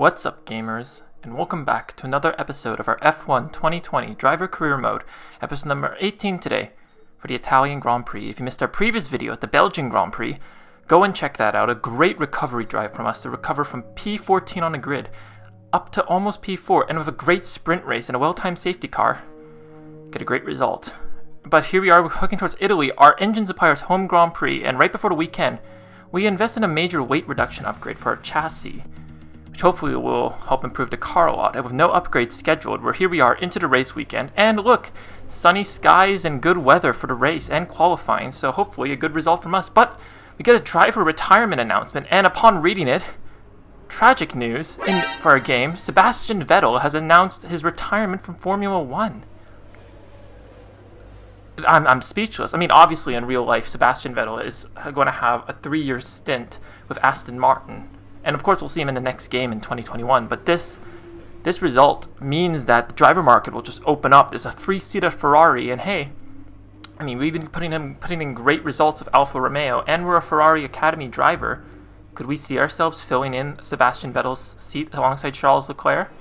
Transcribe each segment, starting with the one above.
What's up, gamers, and welcome back to another episode of our F1 2020 Driver Career Mode, episode number 18 today for the Italian Grand Prix. If you missed our previous video at the Belgian Grand Prix, go and check that out. A great recovery drive from us to recover from P14 on the grid up to almost P4, and with a great sprint race and a well-timed safety car, get a great result. But here we are, we're looking towards Italy, our engine supplier's home Grand Prix, and right before the weekend, we invested in a major weight reduction upgrade for our chassis, which hopefully will help improve the car a lot. And with no upgrades scheduled, here we are into the race weekend, and look, sunny skies and good weather for the race and qualifying, so hopefully a good result from us. But we get a driver retirement announcement, and upon reading it, tragic news for our game. Sebastian Vettel has announced his retirement from Formula 1. I'm speechless. I mean, obviously in real life, Sebastian Vettel is going to have a 3-year stint with Aston Martin. And of course, we'll see him in the next game in 2021. But this result means that the driver market will just open up. There's a free seat at Ferrari. And hey, I mean, we've been putting in great results with Alfa Romeo. And we're a Ferrari Academy driver. Could we see ourselves filling in Sebastian Vettel's seat alongside Charles Leclerc?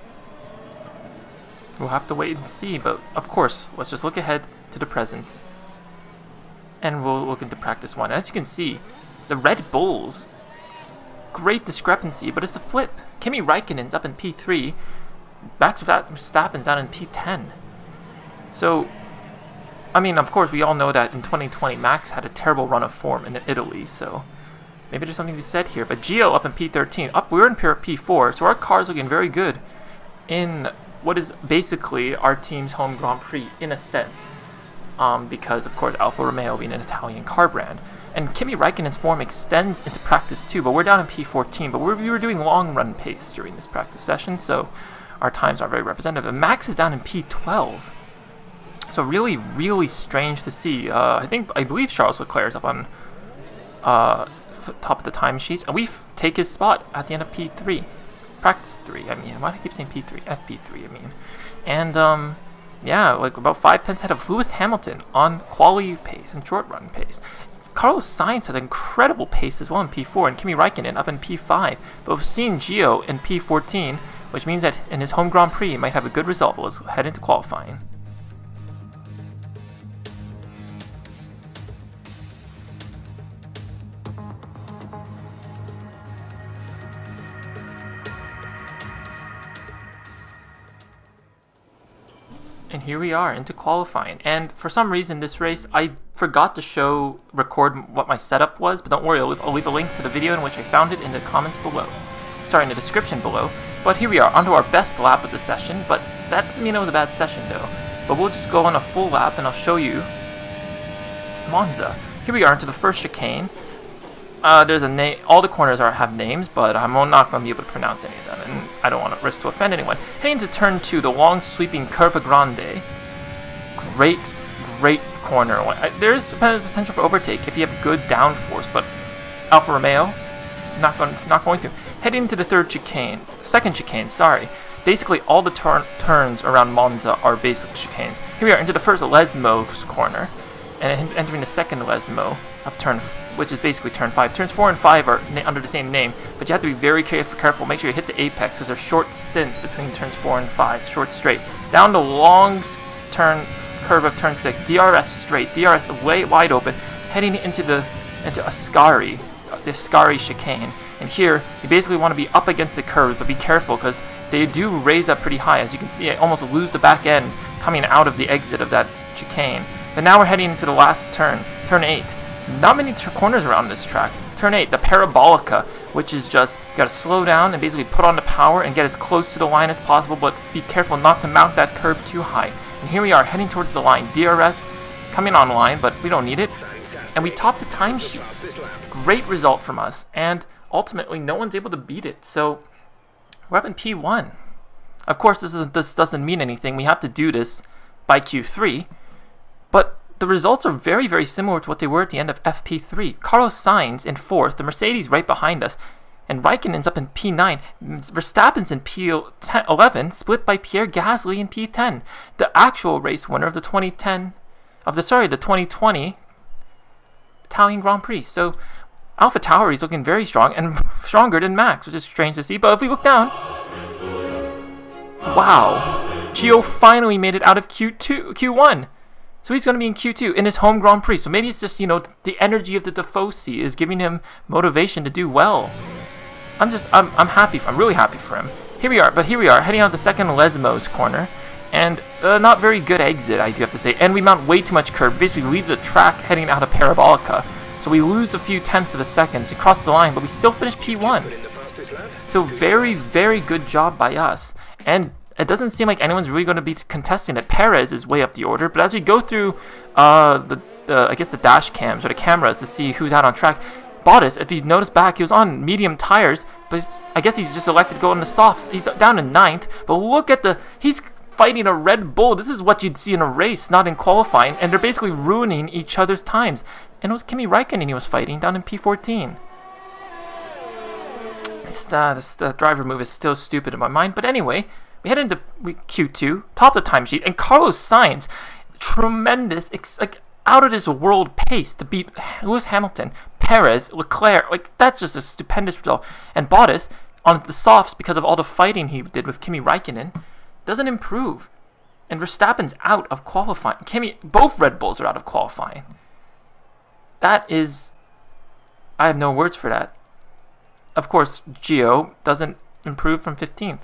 We'll have to wait and see. But of course, let's just look ahead to the present. And we'll look into practice one. As you can see, the Red Bulls, great discrepancy, but it's a flip. Kimi Räikkönen's up in P3, Max Verstappen's down in P10. So, I mean, of course, we all know that in 2020, Max had a terrible run of form in Italy, so maybe there's something to be said here. But Gio up in P13, we're in P4, so our car's looking very good in what is basically our team's home Grand Prix, in a sense, because, of course, Alfa Romeo being an Italian car brand. And Kimi Räikkönen's form extends into practice too, but we're down in P14, but we were doing long run pace during this practice session, so our times aren't very representative. And Max is down in P12. So really, really strange to see. I believe Charles Leclerc is up on top of the time sheets, and we take his spot at the end of P3. Practice 3, I mean. Why do I keep saying P3? FP3, I mean. And, yeah, like about 5 tenths ahead of Lewis Hamilton on quality pace and short run pace. Carlos Sainz has incredible pace as well in P4, and Kimi Räikkönen up in P5. But we've seen Gio in P14, which means that in his home Grand Prix, he might have a good result. But let's head into qualifying. And here we are into qualifying, and for some reason this race I forgot to record what my setup was, but don't worry, I'll leave a link to the video in which I found it in the comments below. Sorry, in the description below. But here we are, onto our best lap of the session, but that doesn't mean it was a bad session though. But we'll just go on a full lap and I'll show you Monza. Here we are into the first chicane. There's a name. All the corners have names, but I'm not going to be able to pronounce any of them, and I don't want to risk to offend anyone. Heading to turn 2, the long sweeping Curva Grande. Great corner. There's potential for overtake if you have good downforce, but Alfa Romeo not going to. Heading to the second chicane. Sorry. Basically, all the turns around Monza are basic chicanes. Here we are into the first Lesmo's corner, and entering the second Lesmo of turn 4. Which is basically turn 5. Turns 4 and 5 are under the same name, but you have to be very careful. Make sure you hit the apex, because there's short stints between turns 4 and 5, short straight. Down the long curve of turn 6, DRS straight, DRS wide open, heading into Ascari, the Ascari chicane. And here, you basically want to be up against the curve, but be careful, because they do raise up pretty high. As you can see, I almost lose the back end coming out of the exit of that chicane. But now we're heading into the last turn, turn 8. Not many corners around this track. Turn 8, the Parabolica, which is just, you gotta slow down and basically put on the power and get as close to the line as possible, but be careful not to mount that curve too high. And here we are, heading towards the line. DRS coming online, but we don't need it. And we top the timesheets. Great result from us, and ultimately no one's able to beat it. So we're up in P1. Of course, this doesn't mean anything. We have to do this by Q3, but the results are very, very similar to what they were at the end of FP3. Carlos Sainz in 4th, the Mercedes right behind us, and Räikkönen's up in P9. Verstappen's in P11, split by Pierre Gasly in P10. The actual race winner of the 2020 Italian Grand Prix. So AlphaTauri is looking very strong and stronger than Max, which is strange to see. But if we look down, Wow. Gio finally made it out of Q1. So he's going to be in Q2 in his home Grand Prix. So maybe it's just, you know, the energy of the Tifosi is giving him motivation to do well. I'm happy. I'm really happy for him. Here we are heading out the second Lesmos corner. And not very good exit, I do have to say. And we mount way too much curb. Basically, leave the track heading out of Parabolica. So we lose a few tenths of a second. We cross the line, but we still finish P1. So very, very good job by us. And it doesn't seem like anyone's really going to be contesting it. Perez is way up the order. But as we go through I guess the dash cams or the cameras to see who's out on track, Bottas, if you notice back, he was on medium tires. But I guess he's just elected to go on the softs. He's down in 9th. But look at he's fighting a Red Bull. This is what you'd see in a race, not in qualifying, and they're basically ruining each other's times. And it was Kimi Räikkönen he was fighting down in P14. This driver move is still stupid in my mind, but anyway, we head into Q2, top of the timesheet, and Carlos Sainz, tremendous, like out of this world pace to beat Lewis Hamilton, Perez, Leclerc. Like that's just a stupendous result. And Bottas on the softs, because of all the fighting he did with Kimi Räikkönen, doesn't improve, and Verstappen's out of qualifying. Both Red Bulls are out of qualifying. That is, I have no words for that. Of course, Gio doesn't improve from 15th.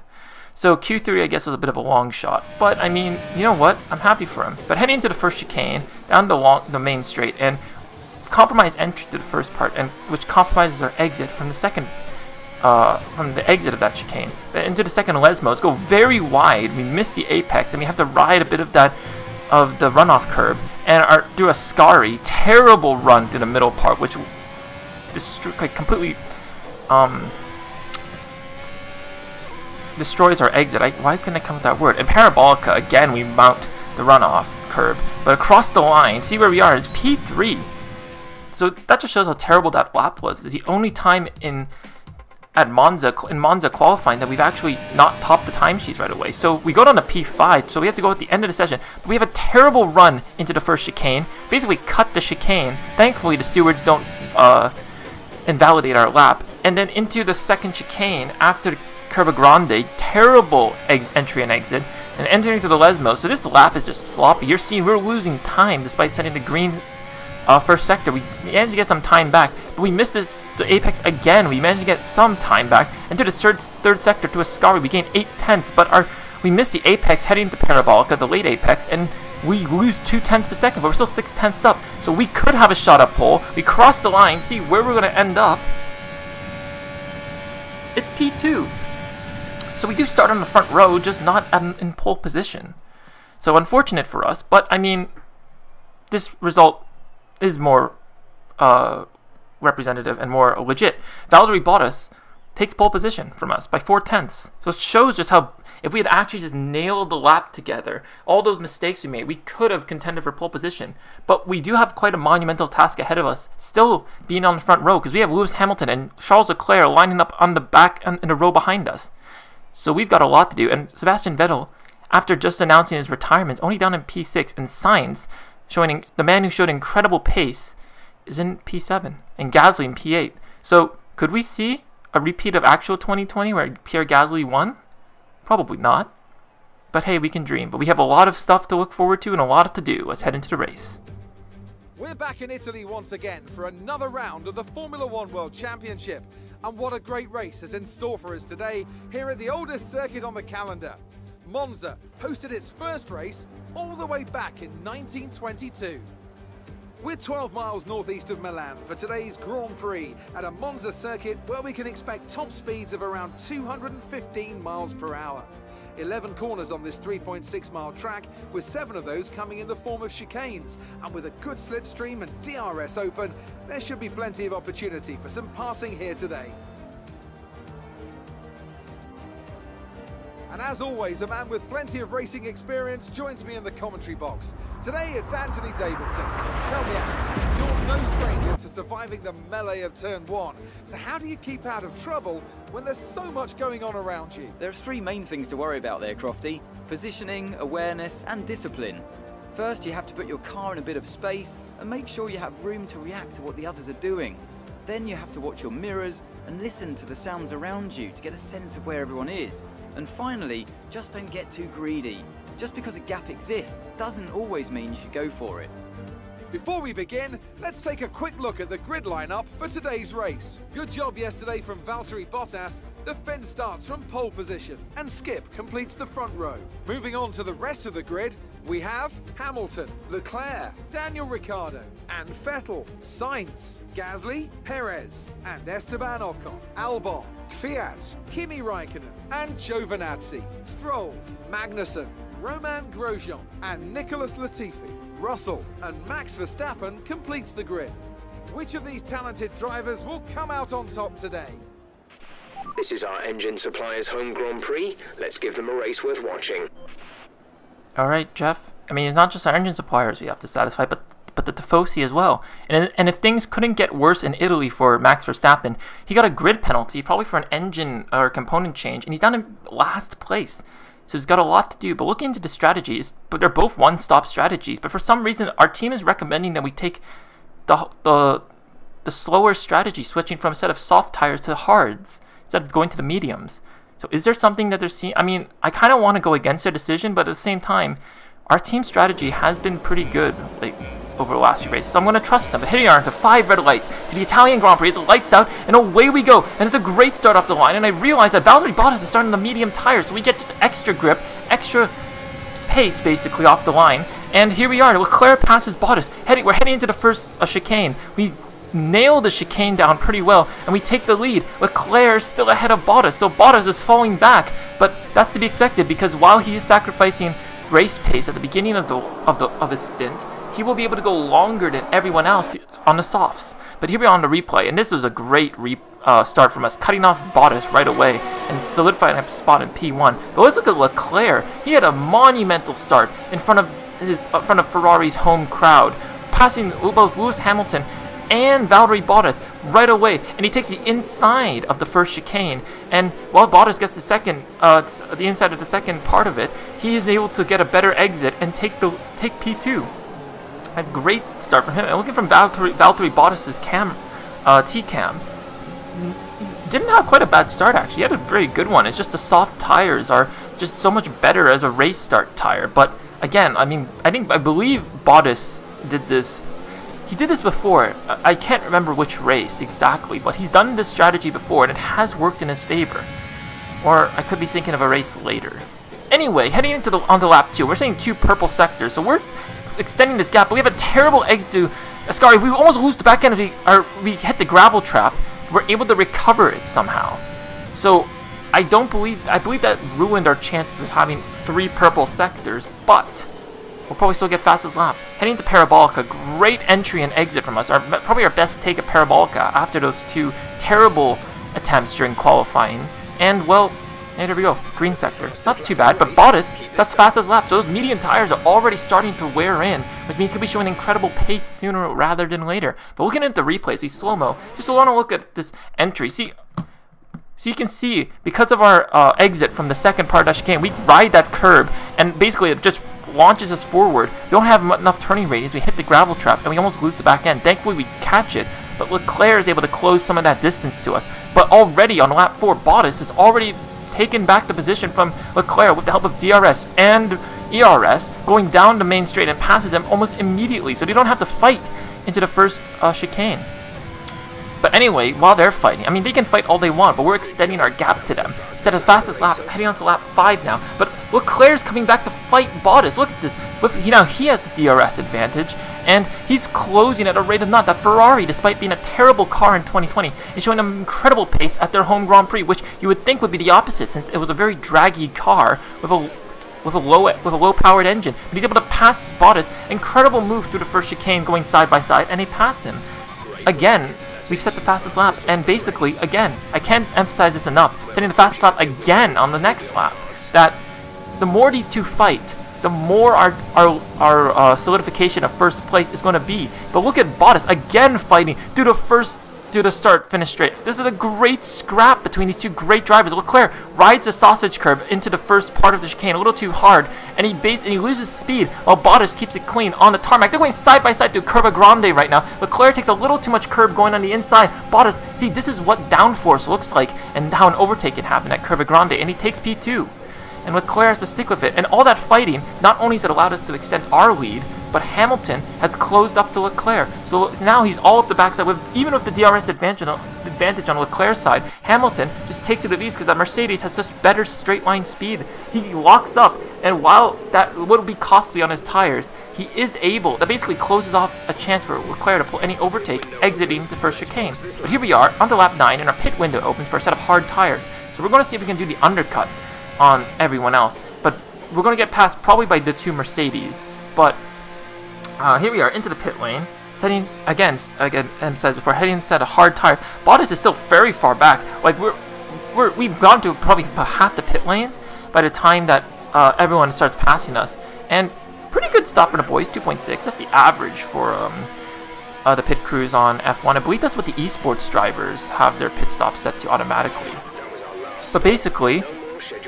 So Q3, I guess, was a bit of a long shot. But, I mean, you know what? I'm happy for him. But heading into the first chicane, down the main straight, and compromise entry to the first part, and which compromises our exit from the second from the exit of that chicane. But into the second Lesmos, go very wide. We miss the apex, and we have to ride a bit of the runoff curb, and do a scary, terrible run to the middle part, which completely destroys our exit. Why couldn't I come with that word? In Parabolica, again, we mount the runoff curb, but across the line, see where we are, it's P3. So that just shows how terrible that lap was. It's the only time in Monza qualifying that we've actually not topped the timesheets right away. So we go down to P5, so we have to go at the end of the session. But we have a terrible run into the first chicane, basically cut the chicane. Thankfully, the stewards don't invalidate our lap. And then into the second chicane after the Curva Grande, terrible entry and exit, and entering to the Lesmos. So this lap is just sloppy. You're seeing we're losing time despite setting the green first sector. We managed to get some time back, but we missed the apex again. We managed to get some time back into the third sector to Ascari. We gained 8 tenths, but we missed the apex heading to Parabolica, the late apex, and we lose 2 tenths per second, but we're still 6 tenths up. So we could have a shot at pole. We cross the line, see where we're going to end up. It's P2. So we do start on the front row, just not in pole position. So unfortunate for us, but I mean, this result is more representative and more legit. Valtteri Bottas takes pole position from us by 4 tenths. So it shows just how, if we had actually just nailed the lap together, all those mistakes we made, we could have contended for pole position. But we do have quite a monumental task ahead of us, still being on the front row, because we have Lewis Hamilton and Charles Leclerc lining up on the back in the row behind us. So we've got a lot to do. And Sebastian Vettel, after just announcing his retirement, is only down in P6, and Sainz, the man who showed incredible pace, is in P7, and Gasly in P8. So could we see a repeat of actual 2020 where Pierre Gasly won? Probably not. But hey, we can dream. But we have a lot of stuff to look forward to and a lot to do. Let's head into the race. We're back in Italy once again for another round of the Formula One World Championship. And what a great race is in store for us today here at the oldest circuit on the calendar. Monza hosted its first race all the way back in 1922. We're 12 miles northeast of Milan for today's Grand Prix at a Monza circuit where we can expect top speeds of around 215 miles per hour. 11 corners on this 3.6 mile track, with 7 of those coming in the form of chicanes. And with a good slipstream and DRS open, there should be plenty of opportunity for some passing here today. And as always, a man with plenty of racing experience joins me in the commentary box. Today it's Anthony Davidson. Tell me, Ant, you're no stranger to surviving the melee of turn 1. So how do you keep out of trouble when there's so much going on around you? There are 3 main things to worry about there, Crofty. Positioning, awareness and discipline. First, you have to put your car in a bit of space and make sure you have room to react to what the others are doing. Then you have to watch your mirrors and listen to the sounds around you to get a sense of where everyone is. And finally, just don't get too greedy. Just because a gap exists doesn't always mean you should go for it. Before we begin, let's take a quick look at the grid lineup for today's race. Good job yesterday from Valtteri Bottas. The Finn starts from pole position and Skip completes the front row. Moving on to the rest of the grid, we have Hamilton, Leclerc, Daniel Ricciardo and Vettel, Sainz, Gasly, Perez and Esteban Ocon, Albon, Kvyat, Kimi Raikkonen and Giovinazzi, Stroll, Magnussen, Romain Grosjean and Nicholas Latifi. Russell and Max Verstappen completes the grid. Which of these talented drivers will come out on top today? This is our engine supplier's home Grand Prix. Let's give them a race worth watching. Alright, Jeff. I mean, it's not just our engine suppliers we have to satisfy, but the Tifosi as well. And if things couldn't get worse in Italy for Max Verstappen, he got a grid penalty, probably for an engine or component change, and he's down in last place. So he's got a lot to do, but looking into the strategies, but they're both one-stop strategies. But for some reason, our team is recommending that we take the slower strategy, switching from a set of soft tires to hards instead of going to the mediums. So is there something that they're seeing? I mean, I kind of want to go against their decision, but at the same time, our team strategy has been pretty good over the last few races, so I'm going to trust them. But hitting on to 5 red lights to the Italian Grand Prix. It's lights out, and away we go. And it's a great start off the line, and I realize that Valtteri Bottas is starting the medium tires, so we get just extra grip, extra pace, basically, off the line. And here we are. Leclerc passes Bottas. We're heading into the first chicane. We nail the chicane down pretty well, and we take the lead. Leclerc is still ahead of Bottas, so Bottas is falling back. But that's to be expected, because while he is sacrificing race pace at the beginning of his stint, he will be able to go longer than everyone else on the softs. But here we are on the replay, and this was a great start from us, cutting off Bottas right away and solidifying a spot in P1. But let's look at Leclerc. He had a monumental start in front of Ferrari's home crowd, passing both Lewis Hamilton and Valtteri Bottas right away, and he takes the inside of the first chicane. And while Bottas gets the inside of the second part of it, he is able to get a better exit and take P2. A great start from him. And looking from Valtteri Bottas's T-cam, didn't have quite a bad start actually. He had a very good one. It's just the soft tires are just so much better as a race start tire. But again, I mean, I believe Bottas did this. He did this before. I can't remember which race exactly, but he's done this strategy before, and it has worked in his favor. Or I could be thinking of a race later. Anyway, heading onto lap 2, we're saying 2 purple sectors, so we're extending this gap. But we have a terrible exit to Ascari. We almost lose the back end. We hit the gravel trap. We're able to recover it somehow. So I believe that ruined our chances of having 3 purple sectors, but we'll probably still get fastest lap. Heading to Parabolica, great entry and exit from us. Probably our best take at Parabolica after those 2 terrible attempts during qualifying. And well, there we go, green sector. Not too bad, but Bottas, that's fastest lap. So those medium tires are already starting to wear in, which means he'll be showing incredible pace sooner rather than later. But looking at the replays, we slow-mo. Just want to look at this entry. So you can see, because of our exit from the second part of the chicane, we ride that curb, and basically it just launches us forward. We don't have enough turning radius. We hit the gravel trap, and we almost lose the back end. Thankfully, we catch it, but Leclerc is able to close some of that distance to us. But already on lap 4, Bottas has already taken back the position from Leclerc with the help of DRS and ERS, going down the main straight and passes them almost immediately, so they don't have to fight into the first chicane. But anyway, while they're fighting, I mean, they can fight all they want, but we're extending our gap to them. Instead of fastest lap, heading on to lap 5 now. But Leclerc's coming back to fight Bottas. Look at this. Now he has the DRS advantage, and he's closing at a rate of not. That Ferrari, despite being a terrible car in 2020, is showing an incredible pace at their home Grand Prix, which you would think would be the opposite, since it was a very draggy car with a low-powered engine. But he's able to pass Bottas. Incredible move through the first chicane, going side by side, and they pass him. Again, we've set the fastest lap, and basically, again, I can't emphasize this enough, setting the fastest lap again on the next lap, that the more these two fight, the more our solidification of first place is going to be. But look at Bottas again fighting through the first do the start, finish straight. This is a great scrap between these two great drivers. Leclerc rides the sausage curb into the first part of the chicane a little too hard, and he loses speed while Bottas keeps it clean on the tarmac. They're going side by side through Curva Grande right now. Leclerc takes a little too much curb going on the inside. Bottas, see, this is what downforce looks like and how an overtake can happen at Curva Grande, and he takes P2. And Leclerc has to stick with it. And all that fighting, not only has it allowed us to extend our lead, but Hamilton has closed up to Leclerc. So now he's all up the backside. Even with the DRS advantage on Leclerc's side, Hamilton just takes it with ease because that Mercedes has such better straight line speed. He locks up, and while that will be costly on his tires, he is able, that basically closes off a chance for Leclerc to pull any overtake exiting the first chicane. But here we are, onto lap 9, and our pit window opens for a set of hard tires. So we're going to see if we can do the undercut on everyone else. But we're going to get passed probably by the two Mercedes. But here we are into the pit lane, setting again says before heading set a hard tire. Bottas is still very far back. Like we've gone to probably about half the pit lane by the time that everyone starts passing us. And pretty good stop for the boys, 2.6. That's the average for the pit crews on F1. I believe that's what the esports drivers have their pit stop set to automatically. But basically,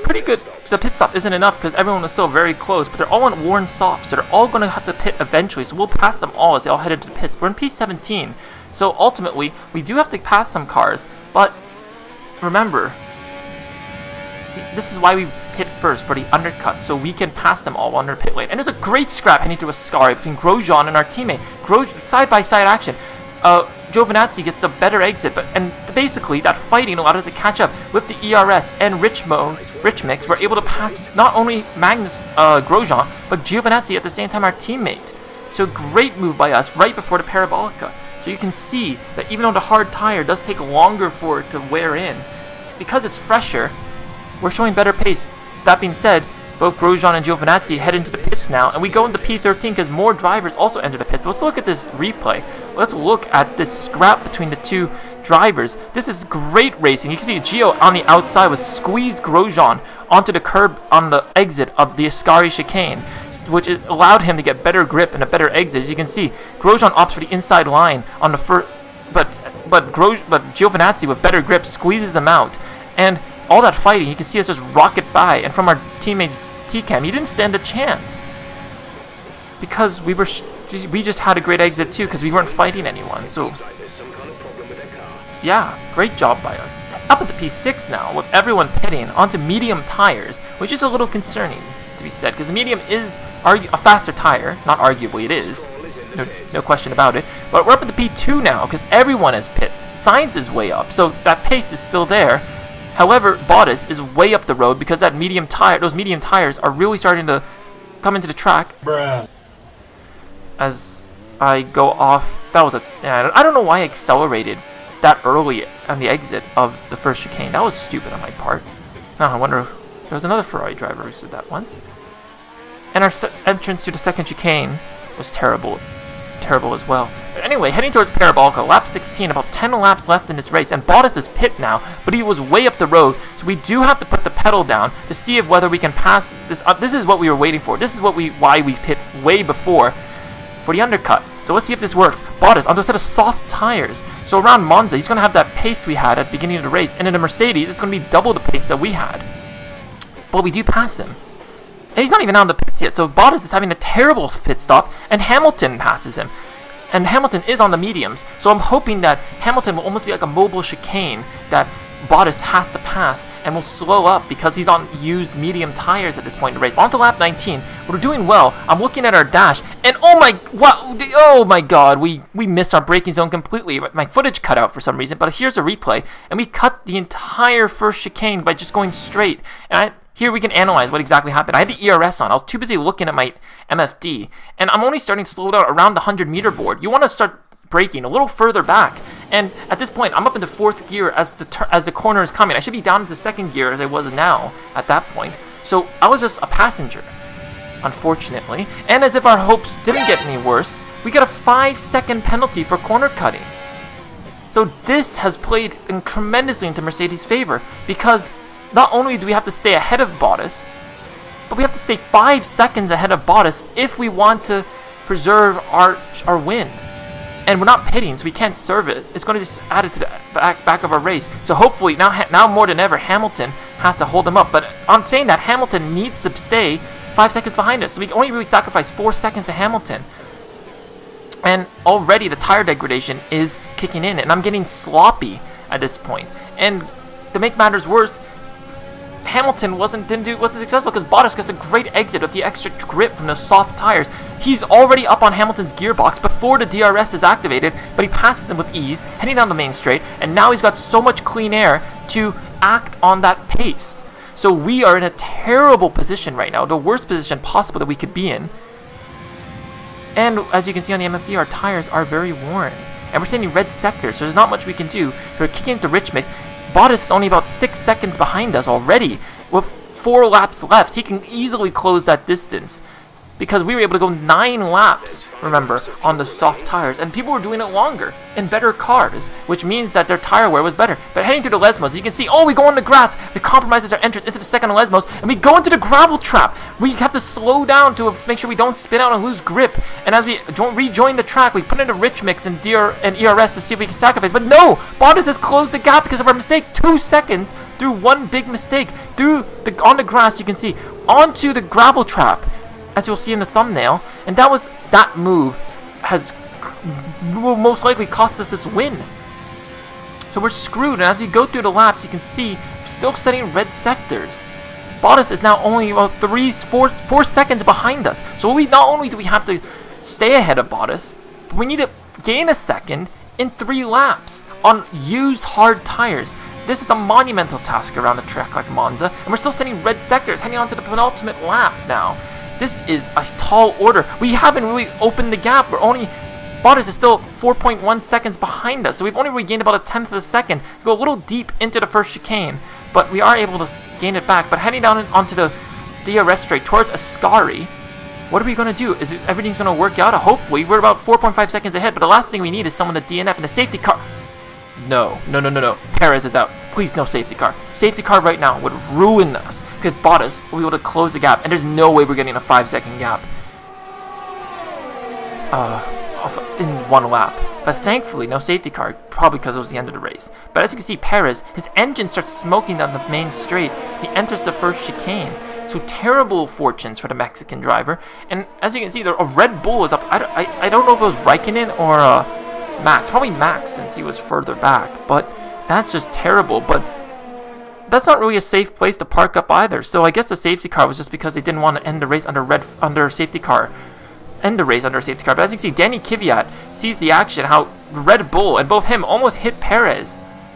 pretty good. The pit stop isn't enough because everyone was still very close, but they're all on worn softs, so they're all going to have to pit eventually, so we'll pass them all as they all head into the pits. We're in P17, so ultimately, we do have to pass some cars, but remember, this is why we pit first, for the undercut, so we can pass them all under pit lane. And there's a great scrap heading through Ascari between Grosjean and our teammate. Side-by-side action. Giovinazzi gets the better exit, and basically that fighting allowed us to catch up with the ERS and Rich Mix. We're able to pass not only Grosjean, but Giovinazzi at the same time, our teammate. So great move by us right before the Parabolica. So you can see that even though the hard tire does take longer for it to wear in, because it's fresher, we're showing better pace. That being said, both Grosjean and Giovinazzi head into the pits now, and we go into P13 because more drivers also enter the pits. Let's look at this replay. Let's look at this scrap between the two drivers. This is great racing. You can see Gio on the outside was squeezed Grosjean onto the curb on the exit of the Ascari chicane, which allowed him to get better grip and a better exit. As you can see, Grosjean opts for the inside line on the first, but Giovinazzi with better grip squeezes them out, and all that fighting, you can see us just rocket by, and from our teammates T-Cam, he didn't stand a chance because we just had a great exit too because we weren't fighting anyone. So yeah, great job by us. Up into P6 now with everyone pitting onto medium tires, which is a little concerning to be said because the medium is a faster tire. Not arguably, it is. No question about it. But we're up into P2 now because everyone has pit. Sainz is way up, so that pace is still there. However, Bottas is way up the road because those medium tires are really starting to come into the track. Bruh. As I go off, I don't know why I accelerated that early on the exit of the first chicane. That was stupid on my part. I wonder if there was another Ferrari driver who did that once. And our entrance to the second chicane was terrible as well. But anyway, heading towards Parabolica, lap 16, about 10 laps left in this race, and Bottas is pit now, but he was way up the road, so we do have to put the pedal down to see if whether we can pass this up. This is what we were waiting for. This is why we pit way before for the undercut. So let's see if this works. Bottas onto a set of soft tires. So around Monza, he's going to have that pace we had at the beginning of the race, and in the Mercedes, it's going to be double the pace that we had. But we do pass him. And he's not even out of the pits yet, so Bottas is having a terrible pit stop, and Hamilton passes him. And Hamilton is on the mediums, so I'm hoping that Hamilton will almost be like a mobile chicane that Bottas has to pass and will slow up because he's on used medium tires at this point in the race. On to lap 19, we're doing well. I'm looking at our dash, and oh my god, we missed our braking zone completely. My footage cut out for some reason, but here's a replay, and we cut the entire first chicane by just going straight. And here we can analyze what exactly happened. I had the ERS on. I was too busy looking at my MFD, and I'm only starting to slow down around the 100-meter board. You want to start braking a little further back, and at this point, I'm up into 4th gear as the corner is coming. I should be down into 2nd gear as I was now at that point. So I was just a passenger, unfortunately. And as if our hopes didn't get any worse, we got a 5-second penalty for corner cutting. So this has played tremendously into Mercedes' favor because not only do we have to stay ahead of Bottas, but we have to stay 5 seconds ahead of Bottas if we want to preserve our win. and we're not pitting, so we can't serve it. It's going to just add it to the back of our race. So hopefully, now more than ever, Hamilton has to hold him up. But on saying that, Hamilton needs to stay 5 seconds behind us. So we can only really sacrifice 4 seconds to Hamilton. And already the tire degradation is kicking in, and I'm getting sloppy at this point. And to make matters worse, Hamilton wasn't successful because Bottas gets a great exit with the extra grip from the soft tires. He's already up on Hamilton's gearbox before the DRS is activated, but he passes them with ease, heading down the main straight, and now he's got so much clean air to act on that pace. So we are in a terrible position right now, the worst position possible that we could be in. And as you can see on the MFD, our tires are very worn. And we're sitting in red sectors, so there's not much we can do. We're kicking into rich mix. Bottas is only about 6 seconds behind us already. With 4 laps left, he can easily close that distance. Because we were able to go 9 laps, remember, on the soft tires. And people were doing it longer, in better cars, which means that their tire wear was better. But heading through the Lesmos, you can see, oh, we go on the grass. It compromises our entrance into the second Lesmos, and we go into the gravel trap. We have to slow down to make sure we don't spin out and lose grip. And as we rejoin the track, we put in a rich mix and ERS to see if we can sacrifice. But no, Bottas has closed the gap because of our mistake. 2 seconds through one big mistake. On the grass, you can see, onto the gravel trap, as you'll see in the thumbnail, and that move will most likely cost us this win. So we're screwed, and as we go through the laps, you can see we're still setting red sectors. Bottas is now only about 4 seconds behind us. So not only do we have to stay ahead of Bottas, but we need to gain a second in 3 laps on used hard tires. This is a monumental task around a track like Monza, and we're still setting red sectors, heading on to the penultimate lap now. This is a tall order. We haven't really opened the gap. Bottas is still 4.1 seconds behind us, so we've only regained about a 1/10 of a second. We go a little deep into the first chicane, but we are able to gain it back. But heading down onto the DRS straight towards Ascari, what are we going to do? Everything's going to work out? Hopefully. We're about 4.5 seconds ahead, but the last thing we need is someone to DNF in a safety car. No. Perez is out. Please, no safety car. Safety car right now would ruin us because Bottas will be able to close the gap, and there's no way we're getting a 5-second gap in 1 lap. But thankfully, no safety car, probably because it was the end of the race. But as you can see, Perez, his engine starts smoking down the main straight as he enters the first chicane. So terrible fortunes for the Mexican driver. And as you can see, a Red Bull is up. I don't know if it was Raikkonen or Max. Probably Max since he was further back. But that's just terrible. But that's not really a safe place to park up either. So I guess the safety car was just because they didn't want to end the race under safety car. End the race under a safety car. But as you can see, Danny Kvyat sees the action, how Red Bull and both him almost hit Perez.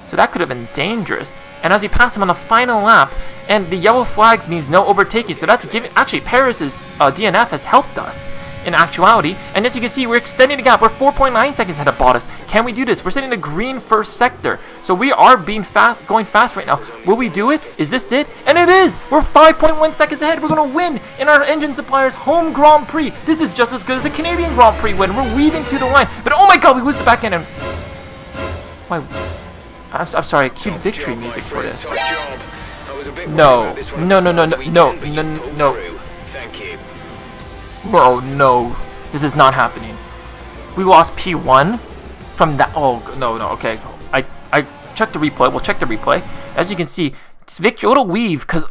So that could have been dangerous. And as we pass him on the final lap, and the yellow flags means no overtaking. So that's giving, actually Perez's DNF has helped us in actuality. And as you can see, we're extending the gap. We're 4.9 seconds ahead of Bottas. Can we do this? We're sitting in the green first sector. So we are going fast right now. Will we do it? Is this it? And it is! We're 5.1 seconds ahead. We're going to win in our engine supplier's home Grand Prix. This is just as good as a Canadian Grand Prix win. We're weaving to the line. But oh my god, we lose the back end. And I'm sorry, I cue victory music for this. No. Oh no, this is not happening. We lost P1 from that. Oh no, okay. I checked the replay. We'll check the replay. As you can see, it's victory. A little weave because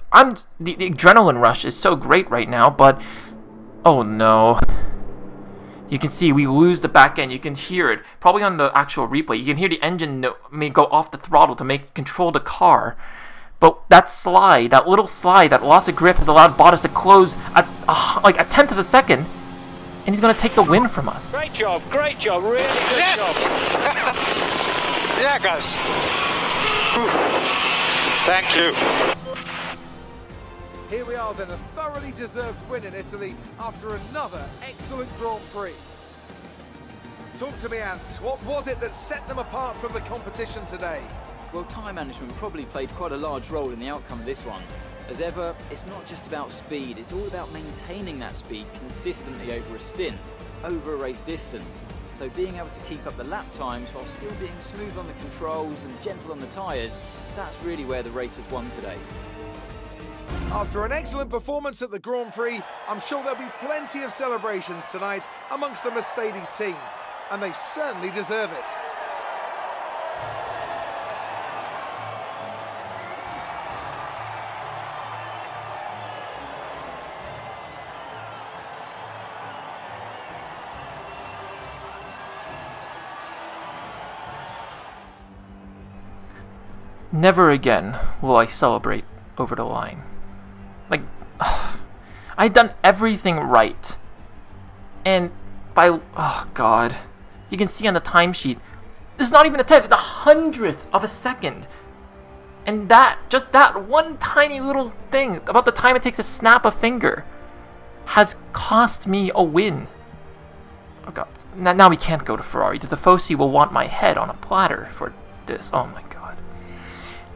the adrenaline rush is so great right now. But oh no, you can see we lose the back end. You can hear it probably on the actual replay. You can hear the engine may go off the throttle to control the car. But that slide, that little slide, that loss of grip has allowed Bottas to close at like a 1/10 of a second, and he's going to take the win from us. Great job, really good job. Yeah, guys. Thank you. Here we are then, a thoroughly deserved win in Italy after another excellent Grand Prix. Talk to me, Ant. What was it that set them apart from the competition today? Well, time management probably played quite a large role in the outcome of this one. As ever, it's not just about speed, it's all about maintaining that speed consistently over a stint, over a race distance. So being able to keep up the lap times while still being smooth on the controls and gentle on the tyres, that's really where the race was won today. After an excellent performance at the Grand Prix, I'm sure there'll be plenty of celebrations tonight amongst the Mercedes team. and they certainly deserve it. Never again will I celebrate over the line. Like, I'd done everything right. And by, oh god, you can see on the timesheet, this is not even a tenth, it's 100th of a second. And that, just that one tiny little thing, about the time it takes to snap a finger, has cost me a win. Oh god, now we can't go to Ferrari. The Tifosi will want my head on a platter for this. Oh my god.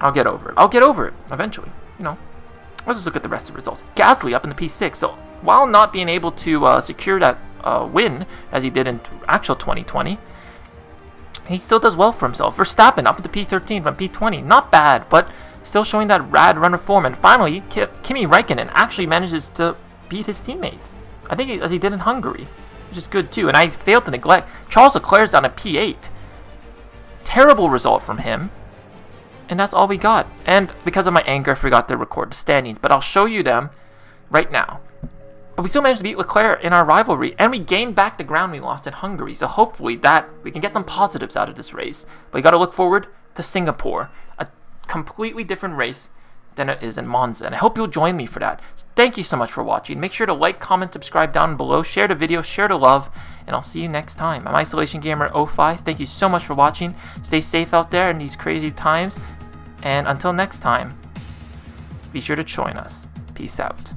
I'll get over it. I'll get over it eventually. You know, let's just look at the rest of the results. Gasly up in the P6. So while not being able to secure that win as he did in actual 2020, he still does well for himself. Verstappen up in the P13 from P20. Not bad, but still showing that rad runner form. And finally, Kimi Räikkönen actually manages to beat his teammate. I think as he did in Hungary, which is good too. And I failed to neglect Charles Leclerc's down at P8. Terrible result from him. And that's all we got. And because of my anger, I forgot to record the standings. But I'll show you them right now. But we still managed to beat Leclerc in our rivalry. And we gained back the ground we lost in Hungary. So hopefully that we can get some positives out of this race. But you got to look forward to Singapore. A completely different race than it is in Monza. And I hope you'll join me for that. So thank you so much for watching. Make sure to like, comment, subscribe down below. Share the video, share the love. And I'll see you next time. I'm Isolation Gamer 05. Thank you so much for watching. Stay safe out there in these crazy times. And until next time, be sure to join us. Peace out.